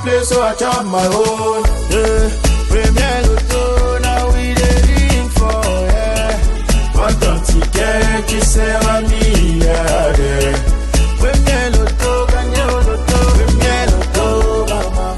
play, so I chop my own. Yeah. Premier Loto, now we dey for, yeah. What don't ticket, qui sert à milliardaire. Premier Loto, gagné au loto, premier Loto, maman.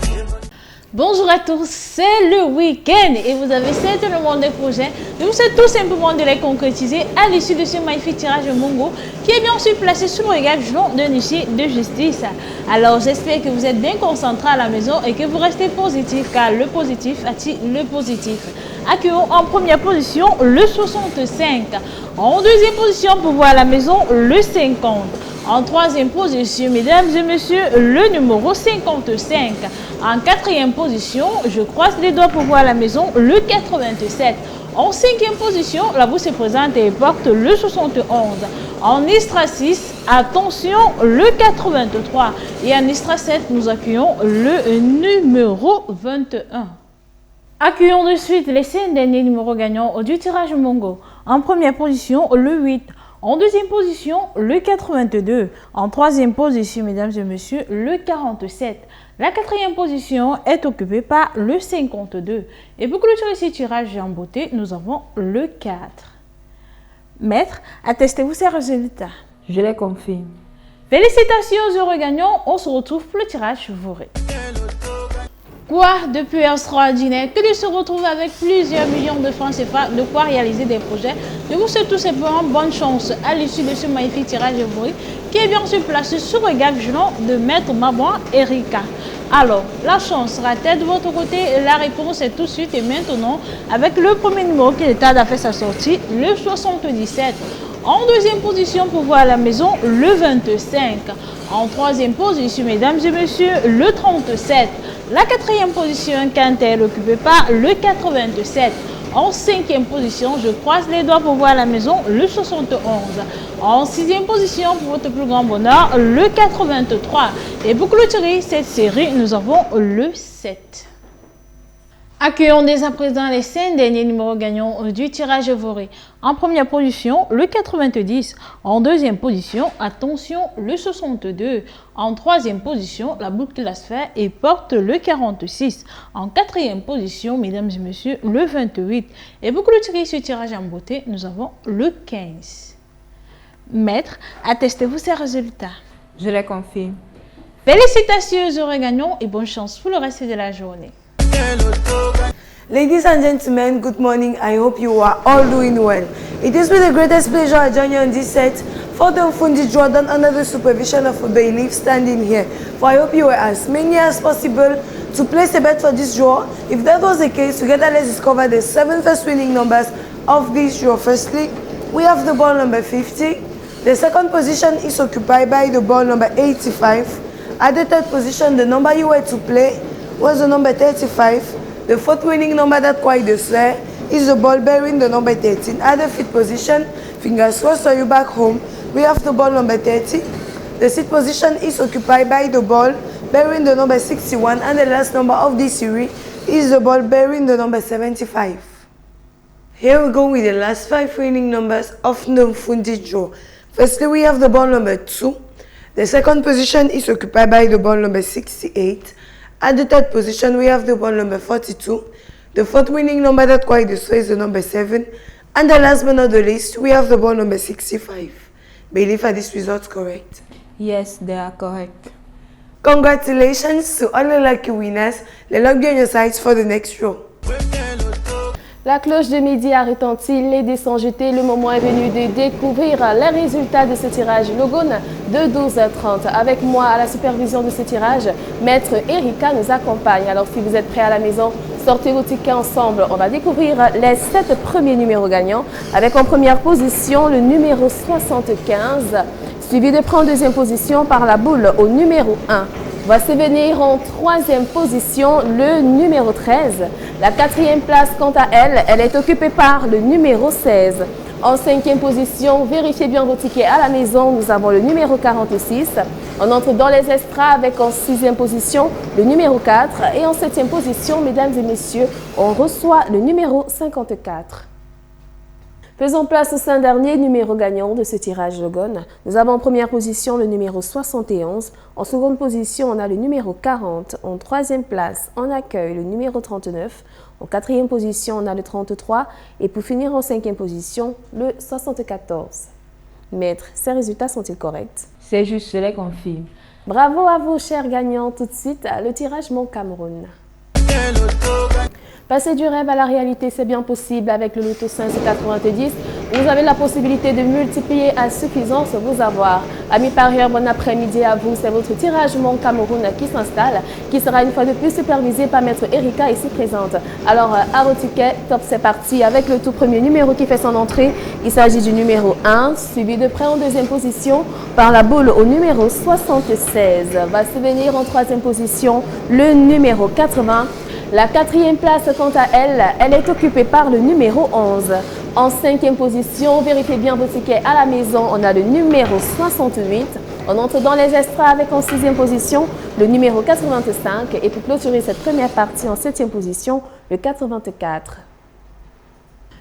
Bonjour à tous, c'est le week-end et vous avez certainement des projets. Je vous souhaite tout simplement de les concrétiser à l'issue de ce magnifique tirage Mongo qui est bien sûr placé sous le regard d'un huissier de justice. Alors j'espère que vous êtes bien concentrés à la maison et que vous restez positif car le positif attire le positif. Accueillons en première position le 65. En deuxième position pour voir à la maison le 50. En troisième position, mesdames et messieurs, le numéro 55. En quatrième position, je croise les doigts pour voir à la maison, le 87. En cinquième position, la bourse se présente et porte le 71. En Istra 6, attention, le 83. Et en Istra 7, nous accueillons le numéro 21. Accueillons de suite les 5 derniers numéros gagnants du tirage Mongo. En première position, le 8. En deuxième position, le 82. En troisième position, mesdames et messieurs, le 47. La quatrième position est occupée par le 52. Et pour clôturer ce tirage en beauté, nous avons le 4. Maître, attestez-vous ces résultats? Je les confirme. Félicitations aux heureux gagnants. On se retrouve pour le tirage favori. Quoi de plus extraordinaire que de se retrouver avec plusieurs millions de francs CFA, de quoi réaliser des projets. Je vous souhaite tout simplement bonne chance à l'issue de ce magnifique tirage favori qui est bien sûr placé sous le regard vigilant de Maître Maman Erika. Alors, la chance sera-t-elle de votre côté? La réponse est tout de suite et maintenant avec le premier numéro qui est tarde à faire sa sortie, le 77. En deuxième position pour voir à la maison, le 25. En troisième position, mesdames et messieurs, le 37. La quatrième position, quant à elle, occupée par le 87. En cinquième position, je croise les doigts pour voir à la maison, le 71. En sixième position, pour votre plus grand bonheur, le 83. Et pour clôturer cette série, nous avons le 7. Accueillons dès à présent les 5 derniers numéros gagnants du tirage favori. En première position, le 90. En deuxième position, attention, le 62. En troisième position, la boucle qui la sphère et porte le 46. En quatrième position, mesdames et messieurs, le 28. Et pour clôturer ce tirage en beauté, nous avons le 15. Maître, attestez-vous ces résultats? Je les confirme. Félicitations aux heureux gagnants et bonne chance pour le reste de la journée. Ladies and gentlemen, good morning. I hope you are all doing well. It is with the greatest pleasure I join you on this set for the Mfundi Jordan under the supervision of a bailiff standing here. For I hope you were as many as possible to place a bet for this draw. If that was the case, together let's discover the 7 first winning numbers of this draw. Firstly, we have the ball number 50. The second position is occupied by the ball number 85. At the third position, the number you were to play was the number 35. The fourth winning number that quite the swear is the ball bearing the number 13. At the fifth position, fingers crossed for you back home, we have the ball number 30. The sixth position is occupied by the ball bearing the number 61. And the last number of this series is the ball bearing the number 75. Here we go with the last 5 winning numbers of the Mfundi draw. Firstly, we have the ball number 2. The second position is occupied by the ball number 68. At the third position, we have the ball number 42. The fourth winning number that quite the is the number 7. And the last but not the least, we have the ball number 65. Bailiff, are these results correct? Yes, they are correct. Congratulations to all the lucky winners. The luck be on your sides for the next draw. La cloche de midi a retenti, les dés sont jetés. Le moment est venu de découvrir les résultats de ce tirage Logone de 12h30. Avec moi à la supervision de ce tirage, Maître Erika nous accompagne. Alors si vous êtes prêts à la maison, sortez vos tickets ensemble. On va découvrir les 7 premiers numéros gagnants. Avec en première position le numéro 75, suivi de prendre en deuxième position par la boule au numéro 1. Voici venir en troisième position le numéro 13. La quatrième place, quant à elle, elle est occupée par le numéro 16. En cinquième position, vérifiez bien vos tickets à la maison, nous avons le numéro 46. On entre dans les extras avec en sixième position le numéro 4. Et en septième position, mesdames et messieurs, on reçoit le numéro 54. Faisons place au 5 dernier numéro gagnant de ce tirage Logone. Nous avons en première position le numéro 71. En seconde position, on a le numéro 40. En troisième place, on accueille le numéro 39. En quatrième position, on a le 33. Et pour finir en cinquième position, le 74. Maître, ces résultats sont-ils corrects? C'est juste, je les confirme. Bravo à vous, chers gagnants. Tout de suite, le tirage Mon Cameroun. Passer du rêve à la réalité, c'est bien possible avec le Loto 590. Vous avez la possibilité de multiplier à suffisance vos avoirs. Amis parieurs, bon après-midi à vous. C'est votre tirage Mon Cameroun qui s'installe, qui sera une fois de plus supervisé par Maître Erika ici présente. Alors, à vos tickets, top, c'est parti avec le tout premier numéro qui fait son entrée. Il s'agit du numéro 1, suivi de près en deuxième position par la boule au numéro 76. Va se venir en troisième position le numéro 80. La quatrième place, quant à elle, elle est occupée par le numéro 11. En cinquième position, vérifiez bien vos tickets à la maison, on a le numéro 68. On entre dans les extras avec en sixième position le numéro 85. Et pour clôturer cette première partie en septième position, le 84.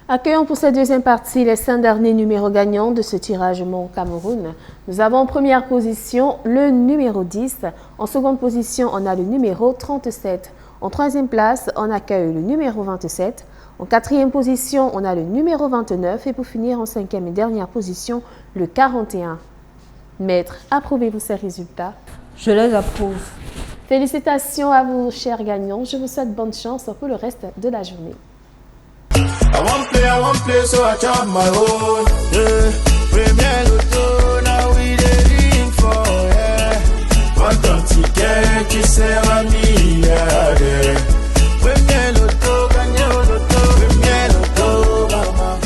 Accueillons pour cette deuxième partie les 5 derniers numéros gagnants de ce tirage Mon Cameroun. Nous avons en première position le numéro 10. En seconde position, on a le numéro 37. En troisième place, on accueille le numéro 27. En quatrième position, on a le numéro 29. Et pour finir en cinquième et dernière position, le 41. Maître, approuvez-vous ces résultats? Je les approuve. Félicitations à vous, chers gagnants. Je vous souhaite bonne chance pour le reste de la journée. I want play, so I chop my own. Yeah.